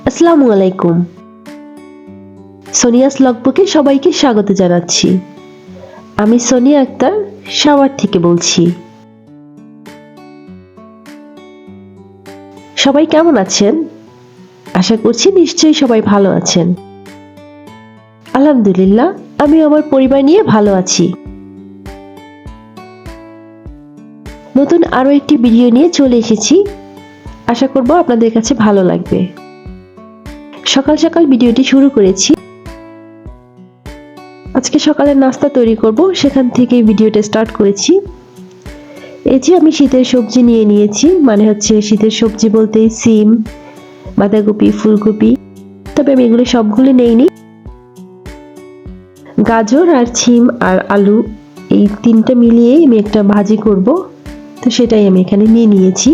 আসসালামু আলাইকুম। সোনিয়াস লগবুকে সবাইকে স্বাগত জানাচ্ছি। আমি সোনিয়া আক্তার সাভার থেকে বলছি। সবাই কেমন আছেন? আশা করছি নিশ্চয়ই সবাই ভালো আছেন। আলহামদুলিল্লাহ, আমি আমার পরিবার নিয়ে ভালো আছি। নতুন আরো একটি ভিডিও নিয়ে চলে এসেছি। আশা করব আপনাদের কাছে ভালো লাগবে। সকাল সকাল ভিডিওটি শুরু করেছি। আজকে সকালে নাস্তা তৈরি করব, সেখান থেকে ভিডিওটা স্টার্ট করেছি। এই যে আমি শীতের সবজি নিয়ে নিয়েছি, মানে হচ্ছে শীতের সবজি বলতে সিম, বাঁধাকপি, ফুলকপি, তবে আমি এগুলো সবগুলো নেইনি। গাজর আর সিম আর আলু এই তিনটা মিলিয়ে আমি একটা ভাজি করব, তো সেটাই আমি এখানে নিয়ে নিয়েছি।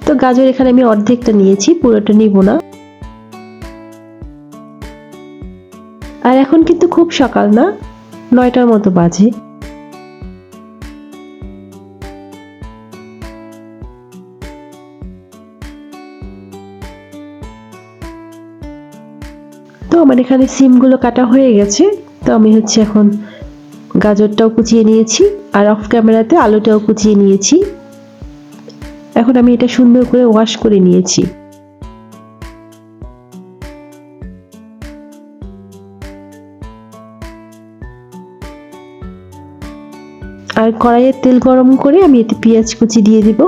তো গাজর এখানে আমি অর্ধেকটা নিয়েছি, পুরোটা নিব না। আর এখন কিন্তু খুব সকাল না, 9টার মতো বাজে। তো আমার এখানে সিমগুলো কাটা হয়ে গেছে, তো আমি হচ্ছে এখন গাজরটাও কুচিয়ে নিয়েছি আর অফ ক্যামেরাতে আলুটাও কুচিয়ে নিয়েছি। এখন আমি এটা সুন্দর করে ওয়াশ করে নিয়েছি। আর কড়াইয়ে তেল গরম করে আমি এতে পেঁয়াজ কুচি দিয়ে দিব।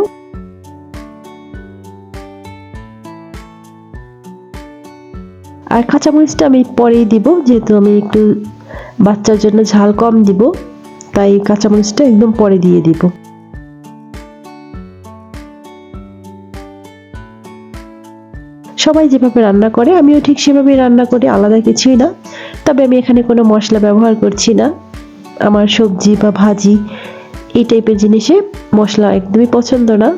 আর কাঁচামরিচটা আমি পরেই দিব, যেহেতু আমি একটু বাচ্চার জন্য ঝাল কম দিব, তাই কাঁচামরিচটা একদম পরে দিয়ে দিব। সবাই যেভাবে রান্না করে আমিও ঠিক সেভাবেই রান্না করি, আলাদা কিছুই না। তবে আমি এখানে কোনো মশলা ব্যবহার করছি না। আমার সবজি বা ভাজি এই টাইপের জিনিসে মশলা একদমই পছন্দ না।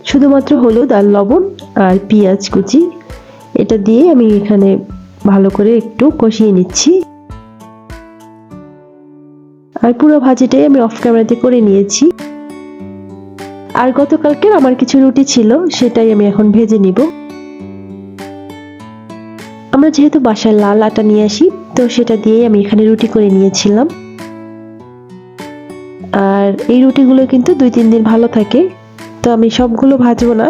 শুধুমাত্র হলুদ আর লবণ আর পেঁয়াজ কুচি এটা দিয়ে আমি এখানে ভালো করে একটু কষিয়ে নিচ্ছি। আর পুরো ভাজিটাই আমি অফ ক্যামেরাতে করে নিয়েছি। আর গতকালকের আমার কিছু রুটি ছিল, সেটাই আমি এখন ভেজে নিব। আমরা যেহেতু বাসায় লাল আটা নিয়ে আসি, তো সেটা দিয়েই আমি এখানে রুটি করে নিয়েছিলাম। আর এই রুটিগুলো কিন্তু 2-3 দিন ভালো থাকে, তো আমি সবগুলো ভাজবো না,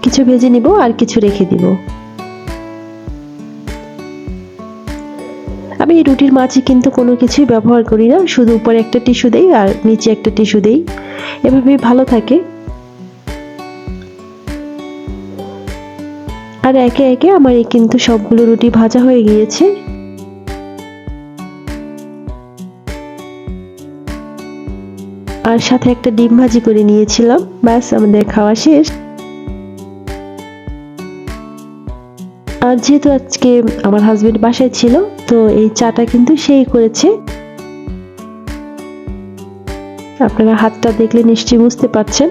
কিছু ভেজে নিব আর কিছু রেখে দিব। আমি এই রুটির মাঝে কিন্তু কোনো কিছুই ব্যবহার করি না, শুধু উপরে একটা টিস্যু দেই আর নিচে একটা টিস্যু দেই, এভাবেই ভালো থাকে। আর একে একে আমার এই কিন্তু সবগুলো রুটি ভাজা হয়ে গিয়েছে। আর সাথে একটা ডিম ভাজি করে নিয়েছিলাম, ব্যাস আমাদের খাওয়া শেষ। আর যেহেতু আজকে আমার হাজবেন্ড বাসায় ছিল, তো এই চাটা কিন্তু সেই করেছে। আপনারা হাতটা দেখলে নিশ্চয়ই বুঝতে পারছেন।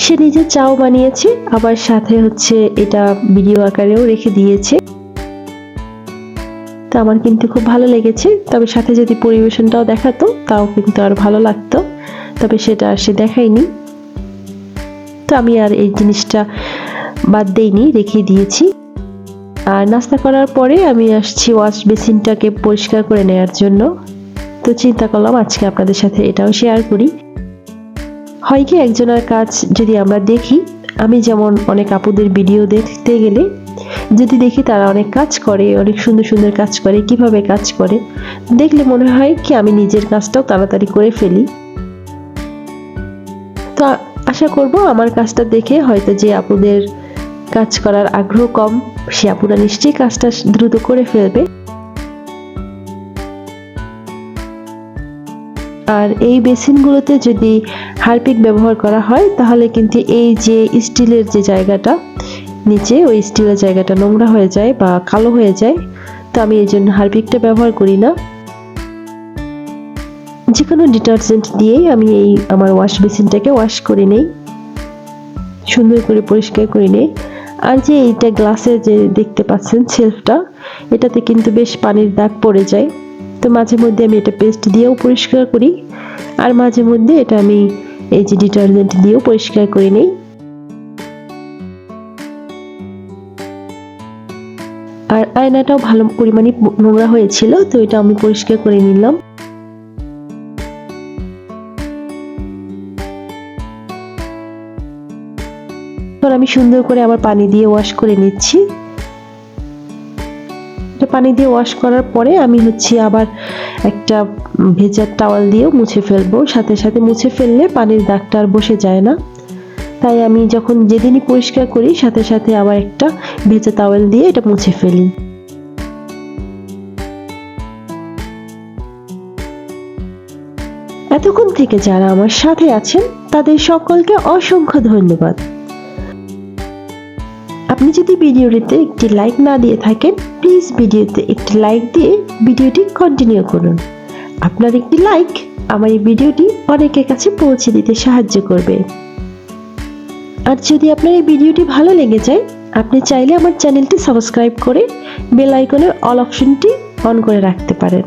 সে নিজে চাও বানিয়েছে, আবার সাথে হচ্ছে এটা ভিডিও আকারেও রেখে দিয়েছে। তো আমার কিন্তু খুব ভালো লেগেছে, তবে সাথে যদি পরিবেশনটাও দেখাতো তাও কিন্তু আর ভালো লাগতো, তবে সেটা আর সে দেখায়নি। তো আমি আর এই জিনিসটা বাদ দেইনি, রেখে দিয়েছি। আর নাস্তা করার পরে আমি আসছি ওয়াশ বেসিনটাকে পরিষ্কার করে নেওয়ার জন্য। তো চিন্তা করলাম আজকে আপনাদের সাথে এটাও শেয়ার করি। হয় কি, একজনের কাজ যদি আমরা দেখি, আমি যেমন অনেক আপুদের ভিডিও দেখতে গেলে যদি দেখি তারা অনেক কাজ করে, অনেক সুন্দর সুন্দর কাজ করে, কিভাবে কাজ করে দেখলে মনে হয় কি আমি নিজের কাজটাও তাড়াতাড়ি করে ফেলি। তো আশা করব আমার কাজটা দেখে হয়তো যে আপুদের কাজ করার আগ্রহ কম, সে আপুরা নিশ্চয়ই কাজটা দ্রুত করে ফেলবে। আর এই বেসিনগুলোতে যদি হারপিক ব্যবহার করা হয় তাহলে কিন্তু এই যে স্টিলের যে জায়গাটা নিচে, ওই স্টিলের জায়গাটা নোংরা হয়ে যায় বা কালো হয়ে যায়। তো আমি এই জন্য হারপিকটা ব্যবহার করি না। যে কোনো ডিটারজেন্ট দিয়েই আমি এই আমার ওয়াশ বেসিনটাকে ওয়াশ করে নেই, সুন্দর করে পরিষ্কার করে নেই। আর যে এইটা গ্লাসে যে দেখতে পাচ্ছেন শেলফটা, এটাতে কিন্তু বেশ পানির দাগ পড়ে যায়। তো মাঝে মধ্যে আমি এটা পেস্ট দিয়েও পরিষ্কার করি, আর মাঝে মধ্যে এটা আমি এই যে ডিটারজেন্ট দিয়েও পরিষ্কার করে নেই। আর আয়নাটাও ভালো পরিমাণে নোংরা হয়েছিল, তো এটা আমি পরিষ্কার করে নিলাম। আমি সুন্দর করে আবার পানি দিয়ে ওয়াশ করে নিচ্ছি। পানি দিয়ে ওয়াশ করার পরে আমি আবার একটা ভেজা টাওয়াল দিয়েও মুছে ফেলবো। সাথে সাথে মুছে ফেললে পানির দাগটা আর বসে যায় না, তাই আমি যখন যেদিনই পরিষ্কার করি সাথে সাথে আবার একটা ভেজা টাওয়াল দিয়ে এটা মুছে ফেলি। এতক্ষণ থেকে যারা আমার সাথে আছেন তাদের সকলকে অসংখ্য ধন্যবাদ। আপনি যদি ভিডিওটিতে একটি লাইক না দিয়ে থাকেন, প্লিজ ভিডিওতে একটি লাইক দিয়ে ভিডিওটি কন্টিনিউ করুন। আপনার একটি লাইক আমার এই ভিডিওটি অনেকের কাছে পৌঁছে দিতে সাহায্য করবে। আর যদি আপনার এই ভিডিওটি ভালো লেগে যায়, আপনি চাইলে আমার চ্যানেলটি সাবস্ক্রাইব করে বেল আইকনের অল অপশনটি অন করে রাখতে পারেন।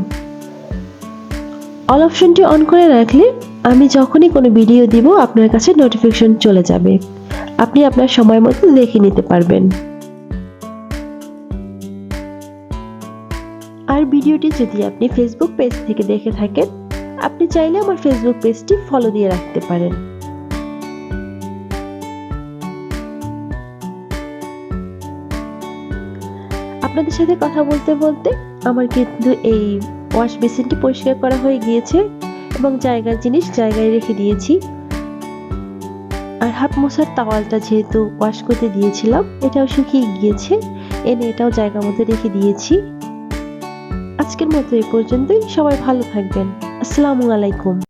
অল অপশনটি অন করে রাখলে আমি যখনই কোনো ভিডিও দিব আপনার কাছে নোটিফিকেশন চলে যাবে, আপনি আপনার সময় মতো দেখে নিতে পারবেন। আর ভিডিওটি যদি আপনি ফেসবুক পেজ থেকে দেখে থাকেন, আপনি চাইলে আমার ফেসবুক পেজটি ফলো দিয়ে রাখতে পারেন। আপনাদের সাথে কথা বলতে বলতে আমার কিন্তু এই ওয়াশ বেসিনটি পরিষ্কার করা হয়ে গিয়েছে এবং জায়গার জিনিস জায়গায় রেখে দিয়েছি। আর হাত মোছার টাওয়ালটা যেহেতু ওয়াশ করতে দিয়েছিলাম, এটাও শুকিয়ে গিয়েছে, এনে এটাও জায়গার মধ্যে রেখে দিয়েছি। আজকের মতো এই পর্যন্তই। সবাই ভালো থাকবেন। আসসালামু আলাইকুম।